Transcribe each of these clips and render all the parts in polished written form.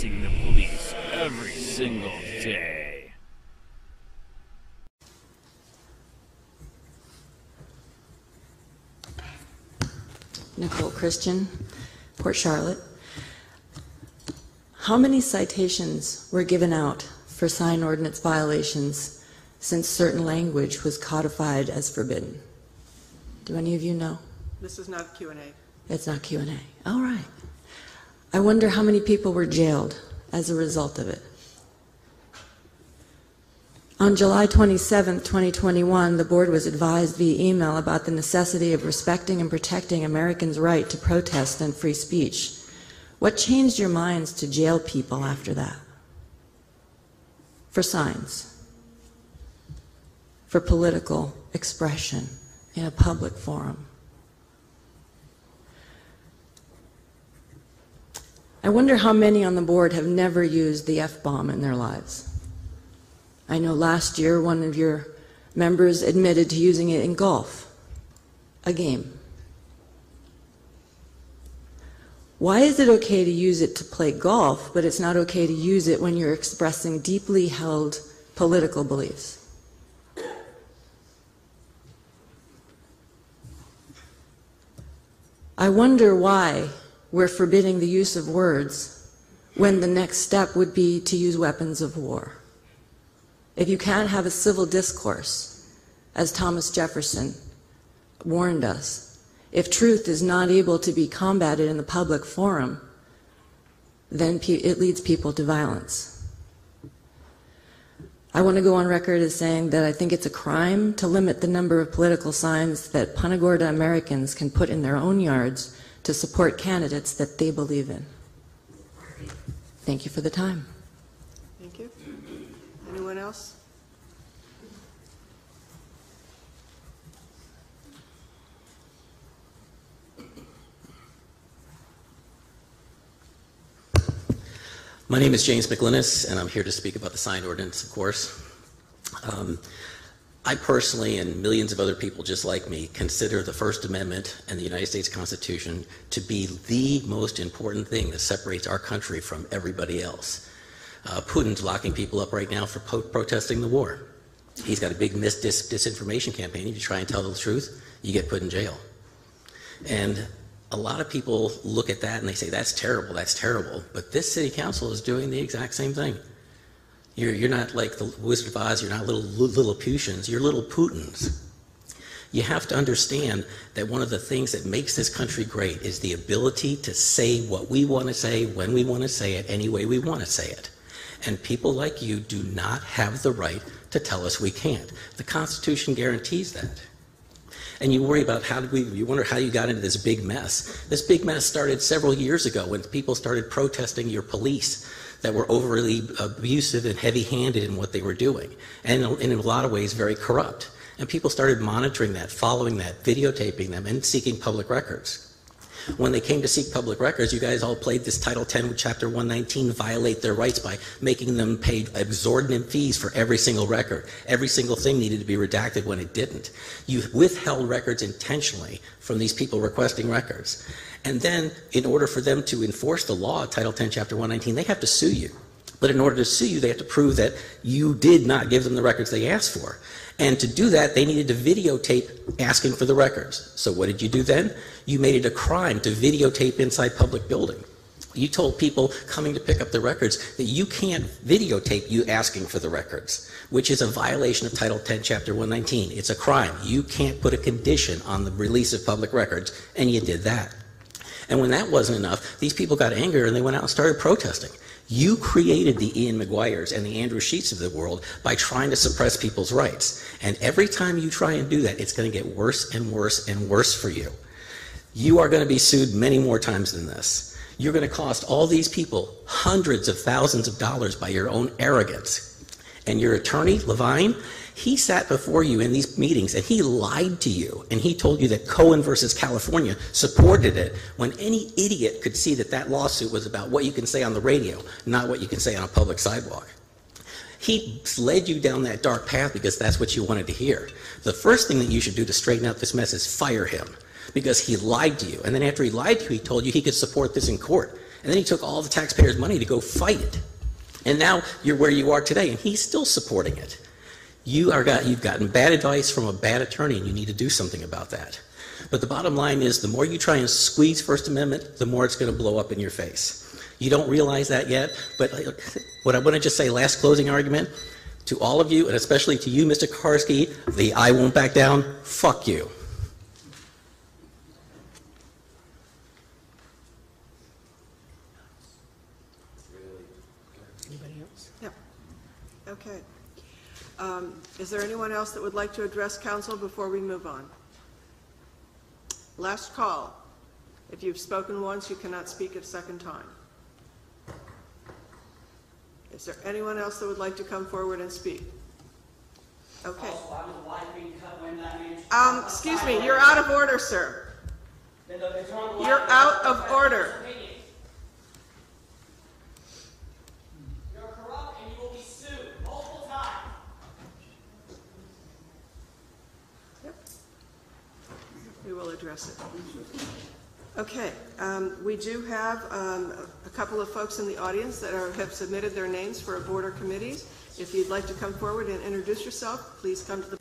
facing the police every single day. Nicole Christian, Port Charlotte. How many citations were given out for sign ordinance violations since certain language was codified as forbidden? Do any of you know? This is not Q&A. It's not Q&A. All right. I wonder how many people were jailed as a result of it. On July 27, 2021, the board was advised via email about the necessity of respecting and protecting Americans' right to protest and free speech. What changed your minds to jail people after that? For signs, for political expression in a public forum. I wonder how many on the board have never used the F-bomb in their lives. I know last year one of your members admitted to using it in golf, a game. Why is it okay to use it to play golf, but it's not okay to use it when you're expressing deeply held political beliefs? I wonder why we're forbidding the use of words when the next step would be to use weapons of war. If you can't have a civil discourse, as Thomas Jefferson warned us, if truth is not able to be combated in the public forum, then it leads people to violence. I want to go on record as saying that I think it's a crime to limit the number of political signs that Punta Gorda Americans can put in their own yards to support candidates that they believe in. Thank you for the time. Thank you. Anyone else? My name is James McLinnis, and I'm here to speak about the signed ordinance, of course. I personally, and millions of other people just like me, consider the First Amendment and the United States Constitution to be the most important thing that separates our country from everybody else. Putin's locking people up right now for protesting the war. He's got a big disinformation campaign. If you try and tell the truth, you get put in jail. And a lot of people look at that and they say, that's terrible, but this city council is doing the exact same thing. You're not like the Wizard of Oz, you're not little Lilliputians, you're little Putins. You have to understand that one of the things that makes this country great is the ability to say what we want to say, when we want to say it, any way we want to say it. And people like you do not have the right to tell us we can't. The Constitution guarantees that. And you worry about you wonder how you got into this big mess. This big mess started several years ago when people started protesting your police that were overly abusive and heavy-handed in what they were doing, and in a lot of ways very corrupt. And people started monitoring that, following that, videotaping them, and seeking public records. When they came to seek public records, you guys all played this Title 10, Chapter 119, violate their rights by making them pay exorbitant fees for every single record. Every single thing needed to be redacted when it didn't. You withheld records intentionally from these people requesting records. And then, in order for them to enforce the law, Title 10, Chapter 119, they have to sue you. But in order to sue you, they have to prove that you did not give them the records they asked for. And to do that, they needed to videotape asking for the records. So what did you do then? You made it a crime to videotape inside public building. You told people coming to pick up the records that you can't videotape you asking for the records, which is a violation of Title 10, Chapter 119. It's a crime. You can't put a condition on the release of public records, and you did that. And when that wasn't enough, these people got angry and they went out and started protesting. You created the Ian McGuires and the Andrew Sheets of the world by trying to suppress people's rights. And every time you try and do that, it's going to get worse and worse and worse for you. You are going to be sued many more times than this. You're going to cost all these people hundreds of thousands of dollars by your own arrogance. And your attorney, Levine, he sat before you in these meetings and he lied to you, and he told you that Cohen versus California supported it when any idiot could see that that lawsuit was about what you can say on the radio, not what you can say on a public sidewalk. He led you down that dark path because that's what you wanted to hear. The first thing that you should do to straighten out this mess is fire him, because he lied to you. And then after he lied to you, he told you he could support this in court. And then he took all the taxpayers' money to go fight it. And now you're where you are today, and he's still supporting it. You've gotten bad advice from a bad attorney, and you need to do something about that. But the bottom line is, the more you try and squeeze First Amendment, the more it's going to blow up in your face. You don't realize that yet, but what I want to just say, last closing argument, to all of you, and especially to you, Mr. Karski, the I won't back down, fuck you. Anybody else? Yep. Okay. Is there anyone else that would like to address council before we move on? Last call. If you've spoken once, you cannot speak a second time. Is there anyone else that would like to come forward and speak? Okay. Excuse me, you're out of order, sir. You're out of order. You're corrupt and you will be sued multiple times. Yep. We will address it. Okay, we do have a couple of folks in the audience that have submitted their names for border committees. If you'd like to come forward and introduce yourself, please come to the...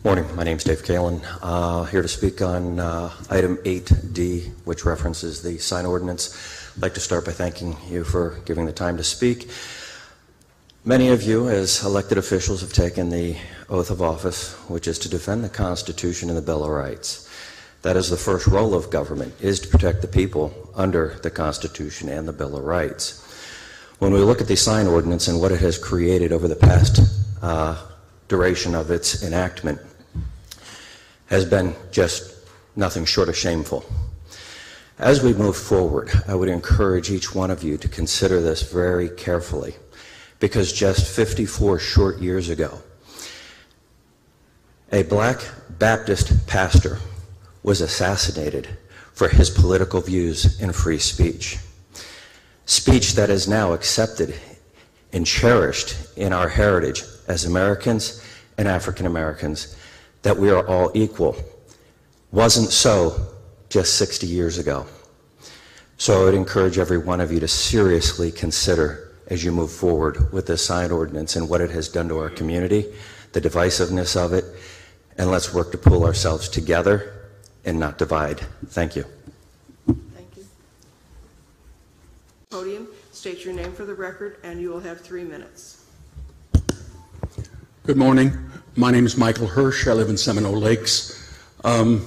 Morning, my name is Dave Kalin, here to speak on item 8D, which references the sign ordinance. I'd like to start by thanking you for giving the time to speak. Many of you, as elected officials, have taken the oath of office, which is to defend the Constitution and the Bill of Rights. That is the first role of government, is to protect the people under the Constitution and the Bill of Rights. When we look at the sign ordinance and what it has created over the past duration of its enactment, has been just nothing short of shameful. As we move forward, I would encourage each one of you to consider this very carefully, because just 54 short years ago, a black Baptist pastor was assassinated for his political views in free speech. Speech that is now accepted and cherished in our heritage as Americans and African Americans, that we are all equal. Wasn't so just 60 years ago. So I would encourage every one of you to seriously consider, as you move forward with this sign ordinance and what it has done to our community, the divisiveness of it, and let's work to pull ourselves together and not divide. Thank you. Thank you. Podium, state your name for the record, and you will have 3 minutes. Good morning. My name is Michael Hirsch. I live in Seminole Lakes. I'm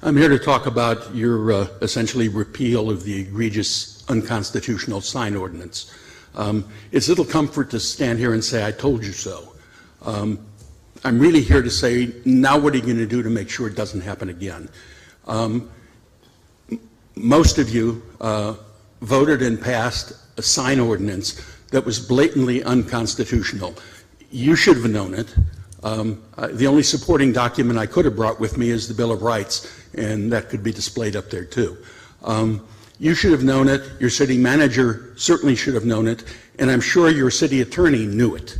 here to talk about your essentially repeal of the egregious unconstitutional sign ordinance. It's little comfort to stand here and say, I told you so. I'm really here to say, now what are you going to do to make sure it doesn't happen again? Most of you voted and passed a sign ordinance that was blatantly unconstitutional. You should have known it. The only supporting document I could have brought with me is the Bill of Rights, and that could be displayed up there too. You should have known it. Your city manager certainly should have known it, and I'm sure your city attorney knew it.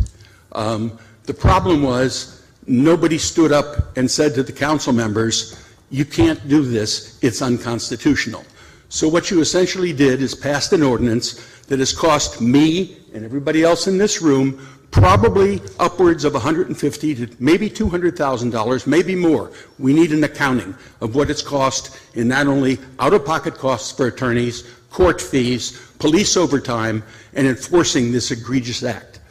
The problem was nobody stood up and said to the council members, you can't do this, it's unconstitutional. So what you essentially did is passed an ordinance that has cost me and everybody else in this room probably upwards of $150,000 to maybe $200,000, maybe more. We need an accounting of what it's cost in not only out-of-pocket costs for attorneys, court fees, police overtime, and enforcing this egregious act.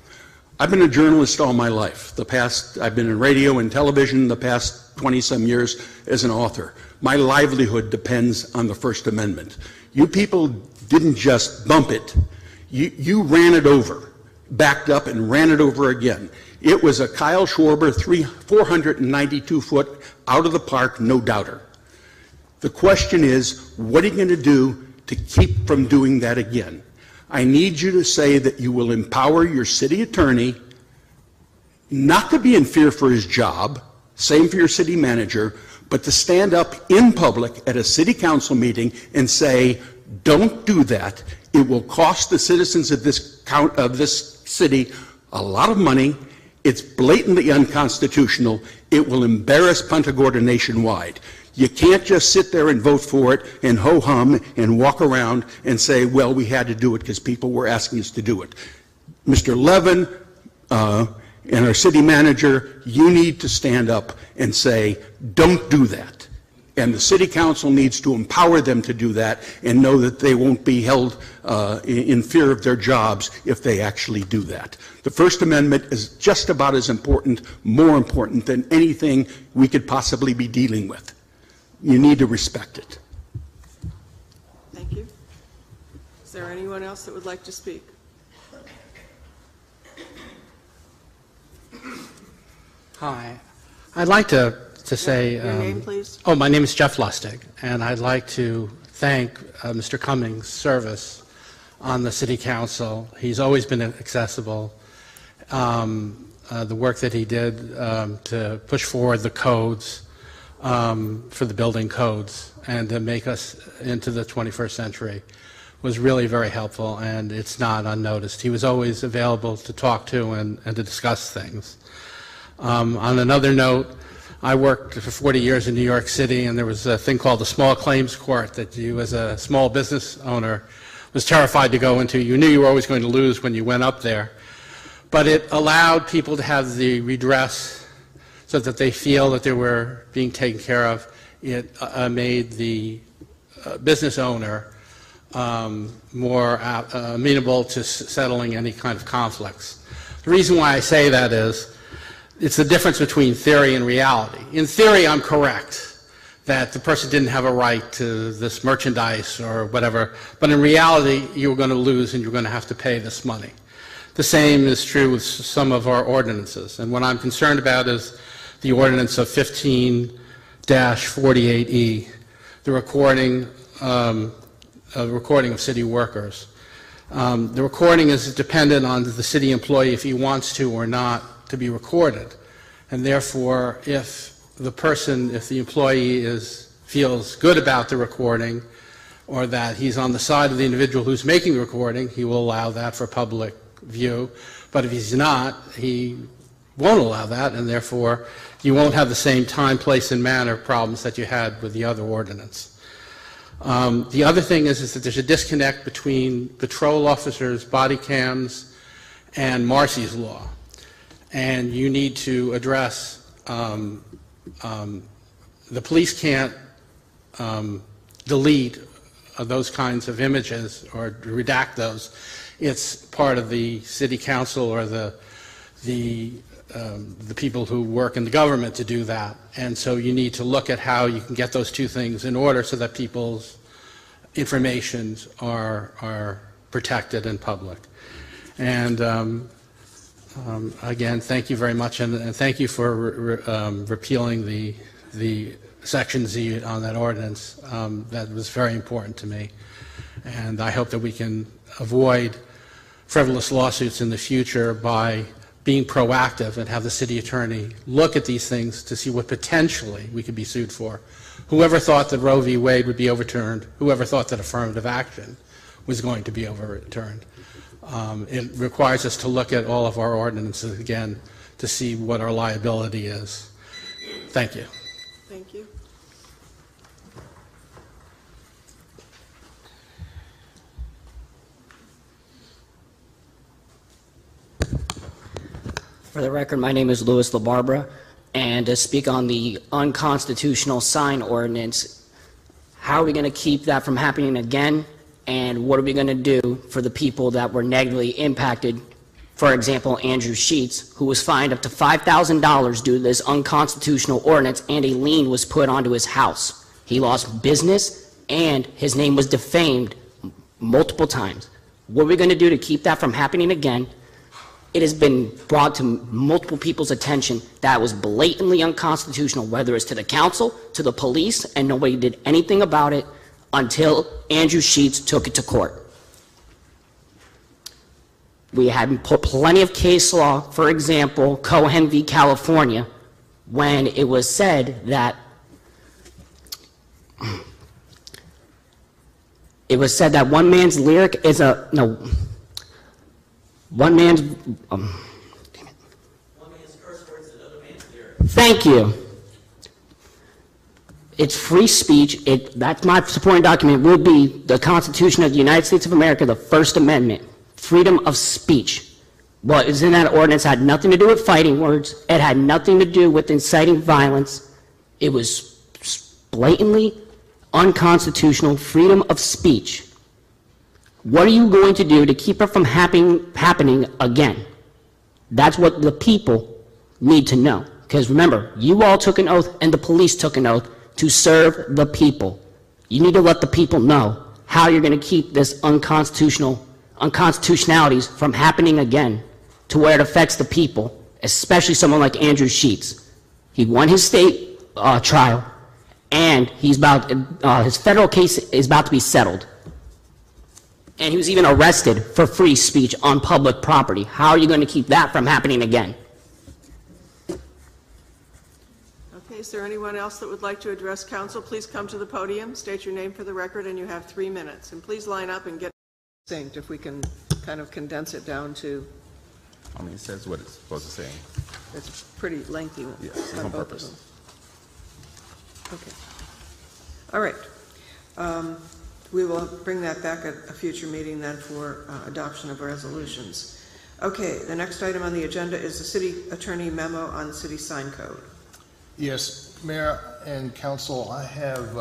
I've been a journalist all my life. I've been in radio and television the past 20-some years as an author. My livelihood depends on the First Amendment. You people didn't just bump it. You ran it over. Backed up and ran it over again. It was a Kyle Schwarber 492-foot out of the park, no doubter. The question is, what are you going to do to keep from doing that again? I need you to say that you will empower your city attorney not to be in fear for his job, same for your city manager, but to stand up in public at a city council meeting and say, don't do that. It will cost the citizens of this city a lot of money. It's blatantly unconstitutional. It will embarrass Punta Gorda nationwide. You can't just sit there and vote for it and ho-hum and walk around and say, well, we had to do it because people were asking us to do it. Mr. Levin and our city manager, you need to stand up and say, don't do that. And the city council needs to empower them to do that and know that they won't be held in fear of their jobs if they actually do that. The First Amendment is just about as important, more important than anything we could possibly be dealing with. You need to respect it. Thank you. Is there anyone else that would like to speak? Hi. I'd like to say... Your name, please. Oh, my name is Jeff Lustig, and I'd like to thank Mr. Cummings' service on the City Council. He's always been accessible. The work that he did to push forward the codes for the building codes and to make us into the 21st century was really very helpful, and it's not unnoticed. He was always available to talk to and to discuss things. On another note, I worked for 40 years in New York City, and there was a thing called the small claims court that you, as a small business owner, was terrified to go into. You knew you were always going to lose when you went up there. But it allowed people to have the redress so that they feel that they were being taken care of. It made the business owner more amenable to settling any kind of conflicts. The reason why I say that is it's the difference between theory and reality. In theory, I'm correct that the person didn't have a right to this merchandise or whatever, but in reality, you were going to lose and you're going to have to pay this money. The same is true with some of our ordinances, and what I'm concerned about is the ordinance of 15-48E, the recording of city workers. The recording is dependent on the city employee if he wants to or not to be recorded, and therefore if the employee feels good about the recording or that he's on the side of the individual who's making the recording, he will allow that for public view, but if he's not, he won't allow that, and therefore you won't have the same time, place, and manner problems that you had with the other ordinance. The other thing is that there's a disconnect between patrol officers' body cams and Marcy's law. And you need to address, the police can't delete those kinds of images or redact those. It's part of the city council or the people who work in the government to do that. And so you need to look at how you can get those two things in order so that people's informations are protected in public. And again, thank you very much, and thank you for repealing the Section Z on that ordinance. That was very important to me, and I hope that we can avoid frivolous lawsuits in the future by being proactive and have the city attorney look at these things to see what potentially we could be sued for. Whoever thought that Roe v. Wade would be overturned, whoever thought that affirmative action was going to be overturned. It requires us to look at all of our ordinances again to see what our liability is. Thank you. Thank you. For the record, my name is Louis LaBarbera, and to speak on the unconstitutional sign ordinance, how are we going to keep that from happening again? And what are we going to do for the people that were negatively impacted? For example, Andrew Sheets, who was fined up to $5,000 due to this unconstitutional ordinance, and a lien was put onto his house. He lost business, and his name was defamed multiple times. What are we going to do to keep that from happening again? It has been brought to multiple people's attention that was blatantly unconstitutional, whether it's to the council, to the police, and nobody did anything about it until Andrew Sheets took it to court. We had plenty of case law, for example, Cohen v. California, when it was said that one man's lyric is a, no, one man's curse words is another man's lyric. Thank you. It's free speech. That's my supporting document will be the Constitution of the United States of America, the First Amendment, freedom of speech. What is in that ordinance had nothing to do with fighting words. It had nothing to do with inciting violence. It was blatantly unconstitutional freedom of speech. What are you going to do to keep it from happening again? That's what the people need to know. Because remember, you all took an oath and the police took an oath to serve the people. You need to let the people know how you're going to keep this unconstitutionalities from happening again to where it affects the people, especially someone like Andrew Sheets. He won his state trial, and his federal case is about to be settled. And he was even arrested for free speech on public property. How are you going to keep that from happening again? Okay, is there anyone else that would like to address council? Please come to the podium, state your name for the record, and you have 3 minutes. And please line up and get synced if we can kind of condense it down to... I mean, it says what it's supposed to say. It's pretty lengthy Yes, on on both purpose. of them. Okay. All right. We will bring that back at a future meeting then for adoption of resolutions. Okay, the next item on the agenda is the city attorney memo on the city sign code. Yes, Mayor and Council, I have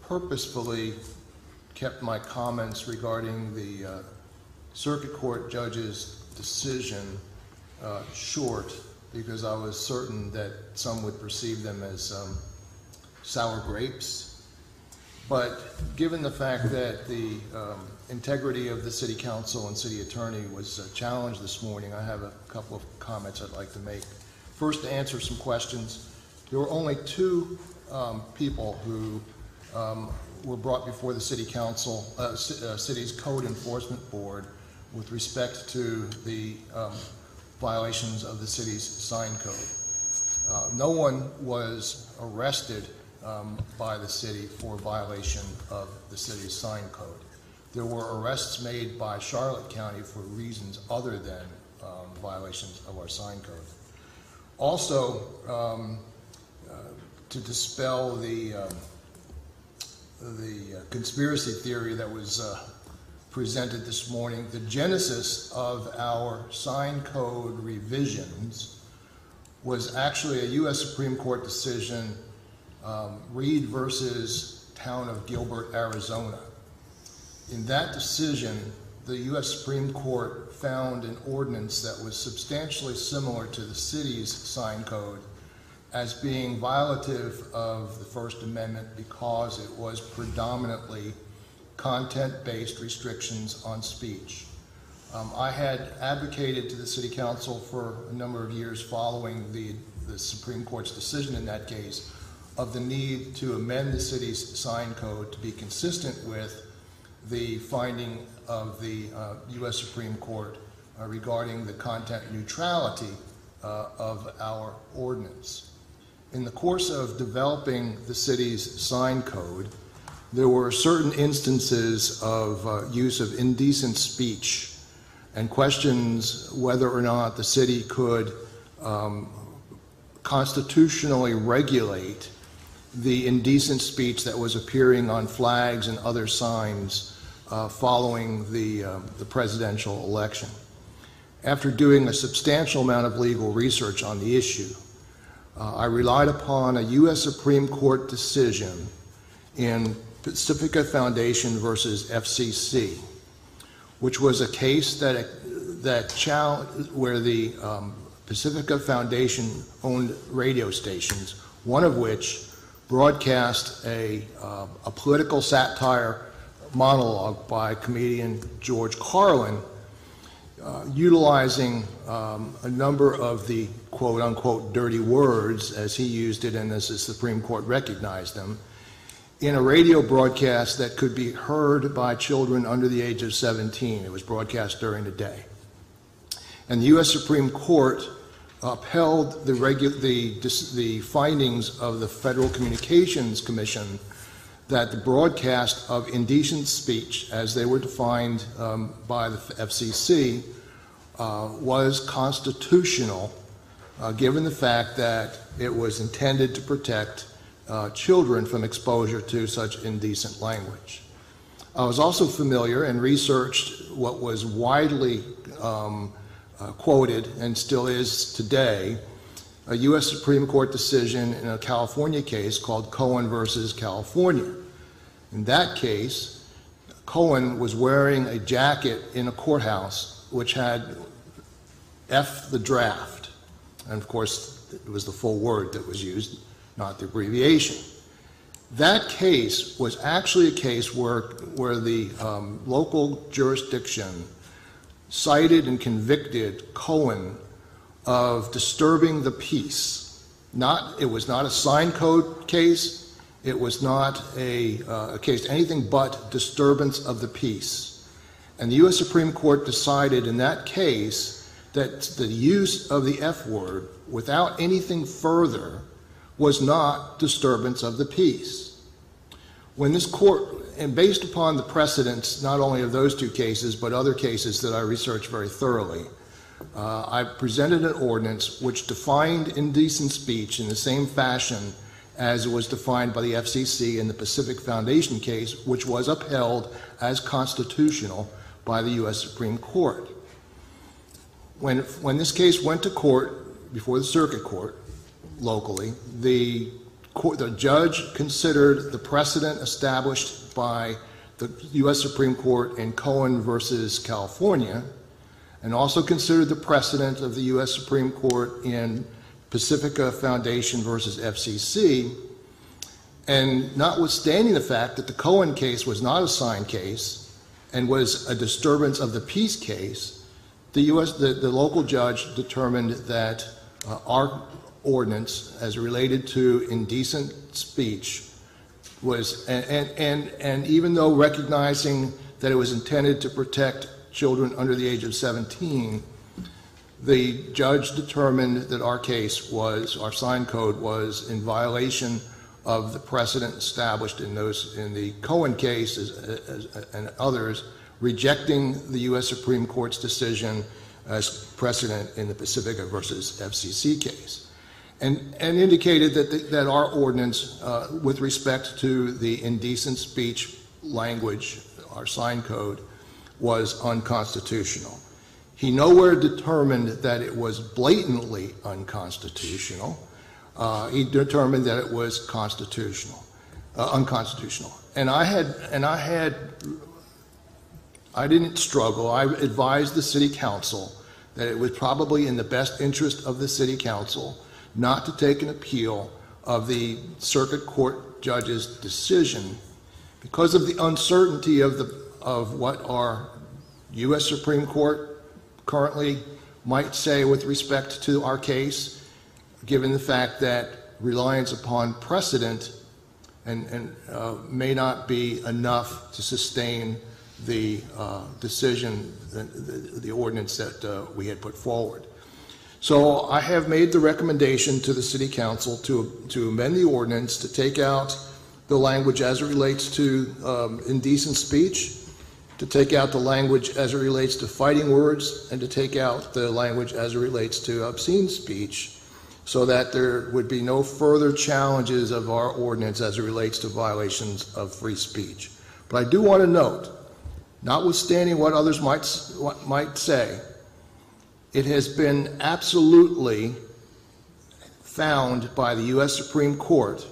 purposefully kept my comments regarding the circuit court judge's decision short because I was certain that some would perceive them as sour grapes. But given the fact that the integrity of the city council and city attorney was challenged this morning, I have a couple of comments I'd like to make. First, to answer some questions, there were only 2 people who were brought before the city council, city's code enforcement board with respect to the violations of the city's sign code. No one was arrested by the city for violation of the city's sign code. There were arrests made by Charlotte County for reasons other than violations of our sign code. Also, to dispel the conspiracy theory that was presented this morning, the genesis of our sign code revisions was actually a U.S. Supreme Court decision, Reed versus Town of Gilbert, Arizona. In that decision, the U.S. Supreme Court found an ordinance that was substantially similar to the city's sign code as being violative of the First Amendment because it was predominantly content-based restrictions on speech. I had advocated to the City Council for a number of years following the Supreme Court's decision in that case of the need to amend the city's sign code to be consistent with the finding of the U.S. Supreme Court regarding the content neutrality of our ordinance. In the course of developing the city's sign code, there were certain instances of use of indecent speech and questions whether or not the city could constitutionally regulate the indecent speech that was appearing on flags and other signs following the presidential election. After doing a substantial amount of legal research on the issue, I relied upon a U.S. Supreme Court decision in Pacifica Foundation versus FCC, which was a case where the Pacifica Foundation owned radio stations, one of which broadcast a political satire monologue by comedian George Carlin, utilizing a number of the quote-unquote dirty words, as he used it and as the Supreme Court recognized them, in a radio broadcast that could be heard by children under the age of 17. It was broadcast during the day. And the U.S. Supreme Court upheld the findings of the Federal Communications Commission that the broadcast of indecent speech, as they were defined by the FCC, was constitutional, given the fact that it was intended to protect children from exposure to such indecent language. I was also familiar and researched what was widely quoted and still is today, a U.S. Supreme Court decision in a California case called Cohen versus California. In that case, Cohen was wearing a jacket in a courthouse which had F the draft. And of course, it was the full word that was used, not the abbreviation. That case was actually a case where the local jurisdiction cited and convicted Cohen of disturbing the peace. It was not a sign code case. It was not a case anything but disturbance of the peace. And the U.S. Supreme Court decided in that case that the use of the F word without anything further was not disturbance of the peace. When this court, and based upon the precedents not only of those two cases but other cases that I researched very thoroughly, I presented an ordinance which defined indecent speech in the same fashion as it was defined by the FCC in the Pacific Foundation case, which was upheld as constitutional by the U.S. Supreme Court. When this case went to court, before the circuit court, locally, the judge considered the precedent established by the U.S. Supreme Court in Cohen versus California, and also considered the precedent of the U.S. Supreme Court in Pacifica Foundation versus FCC, and notwithstanding the fact that the Cohen case was not a sign case and was a disturbance of the peace case, the local judge determined that our ordinance as related to indecent speech was, and even though recognizing that it was intended to protect children under the age of 17, the judge determined that our case was, our sign code was in violation of the precedent established in the Cohen case and others, rejecting the U.S. Supreme Court's decision as precedent in the Pacifica versus FCC case, and indicated that our ordinance with respect to the indecent speech language, our sign code, was unconstitutional. He nowhere determined that it was blatantly unconstitutional. He determined that it was unconstitutional. And I didn't struggle. I advised the city council that it was probably in the best interest of the city council not to take an appeal of the circuit court judge's decision because of the uncertainty of what our U.S. Supreme Court currently might say with respect to our case, given the fact that reliance upon precedent may not be enough to sustain the decision, the ordinance that we had put forward. So I have made the recommendation to the City Council to amend the ordinance to take out the language as it relates to indecent speech, to take out the language as it relates to fighting words, and to take out the language as it relates to obscene speech, so that there would be no further challenges of our ordinance as it relates to violations of free speech. But I do want to note, notwithstanding what others might say, it has been absolutely found by the U.S. Supreme Court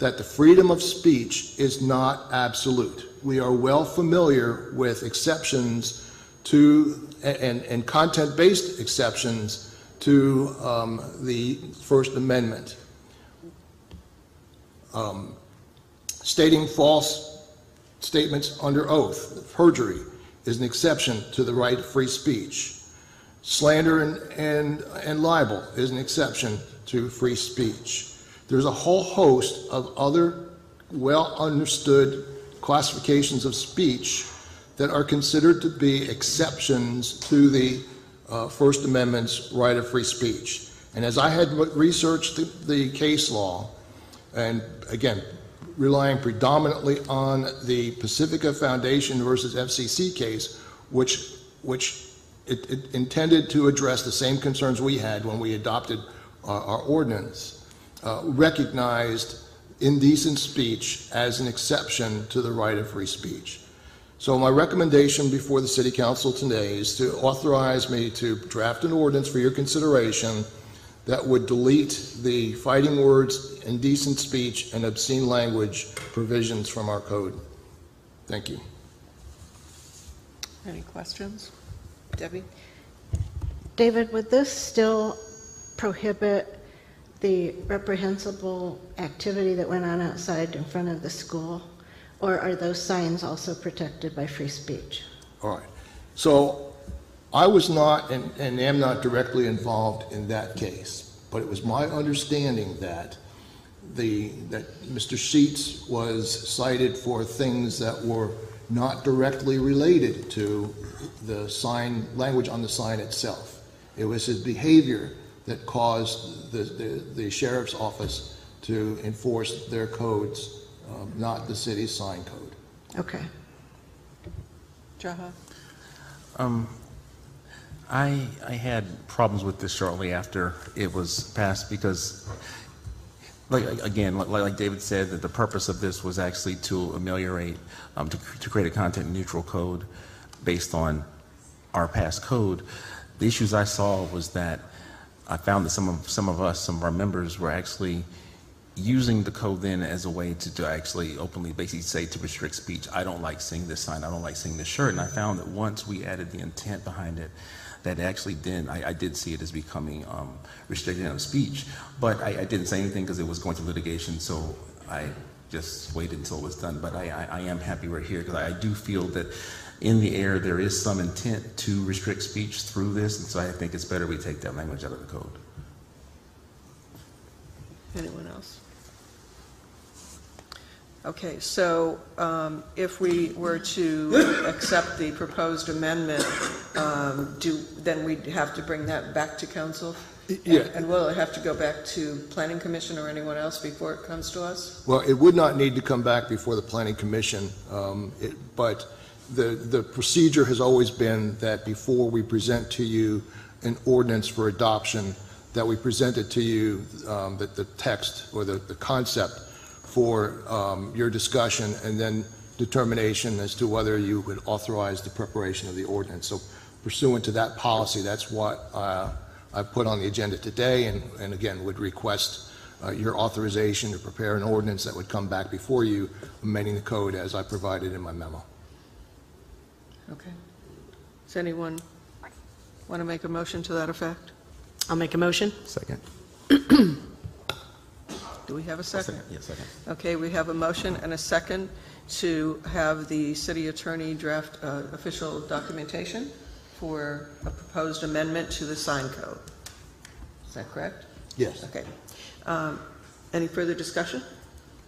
that the freedom of speech is not absolute. We are well familiar with exceptions to, and content-based exceptions to the First Amendment. Stating false statements under oath, perjury, is an exception to the right of free speech. Slander and libel is an exception to free speech. There's a whole host of other well understood classifications of speech that are considered to be exceptions to the First Amendment's right of free speech. And as I had researched the case law, and again, relying predominantly on the Pacifica Foundation versus FCC case, which it intended to address the same concerns we had when we adopted our ordinance, recognized indecent speech as an exception to the right of free speech. So my recommendation before the City Council today is to authorize me to draft an ordinance for your consideration that would delete the fighting words, indecent speech, and obscene language provisions from our code. Thank you. Any questions? Debbie? David, would this still prohibit the reprehensible activity that went on outside in front of the school? Or are those signs also protected by free speech? All right. So I was not and am not directly involved in that case, but it was my understanding that Mr. Sheets was cited for things that were not directly related to the sign language on the sign itself. It was his behavior that caused the sheriff's office to enforce their codes, not the city's sign code. Okay. Jaha? I had problems with this shortly after it was passed because, like David said, that the purpose of this was actually to ameliorate, to create a content-neutral code based on our past code. The issues I saw was that I found that some of our members were actually using the code then as a way to actually openly basically say to restrict speech, I don't like seeing this sign, I don't like seeing this shirt. And I found that once we added the intent behind it, that actually then I did see it as becoming restricted on speech. But I didn't say anything because it was going to litigation, so I just waited until it was done. But I am happy we're here because I do feel that in the air there is some intent to restrict speech through this, and so I think it's better we take that language out of the code. Anyone else? Okay, so if we were to accept the proposed amendment, then we'd have to bring that back to council? Yeah. And will it have to go back to Planning Commission or anyone else before it comes to us? Well, it would not need to come back before the Planning Commission, but the procedure has always been that before we present to you an ordinance for adoption, that we present it to you, the text or the concept for your discussion and then determination as to whether you would authorize the preparation of the ordinance. So pursuant to that policy, that's what I put on the agenda today, and again would request your authorization to prepare an ordinance that would come back before you, amending the code as I provided in my memo. Okay. Does anyone want to make a motion to that effect? I'll make a motion. Second. Do we have a second? Yes, second. Okay, we have a motion and a second to have the city attorney draft official documentation for a proposed amendment to the sign code. Is that correct? Yes. Okay. Any further discussion?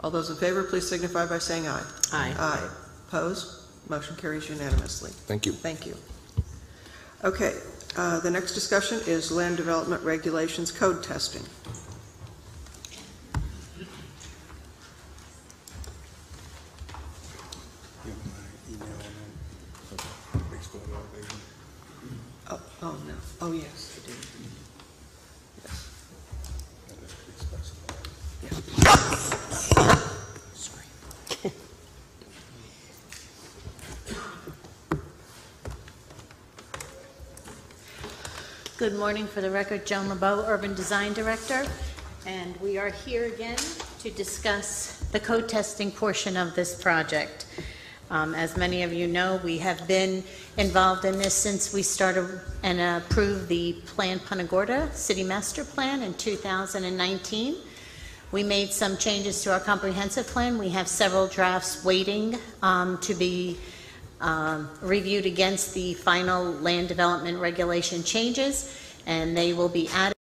All those in favor, please signify by saying aye. Aye. Aye. Opposed? Motion carries unanimously. Thank you. Thank you. Okay, the next discussion is land development regulations code testing. Oh, no. Oh, yes, I do. Good morning. For the record, Joan LeBeau, Urban Design Director, and we are here again to discuss the code testing portion of this project. As many of you know, we have been involved in this since we started and approved the Plan Punta Gorda City Master Plan in 2019. We made some changes to our comprehensive plan. We have several drafts waiting to be reviewed against the final land development regulation changes, and they will be added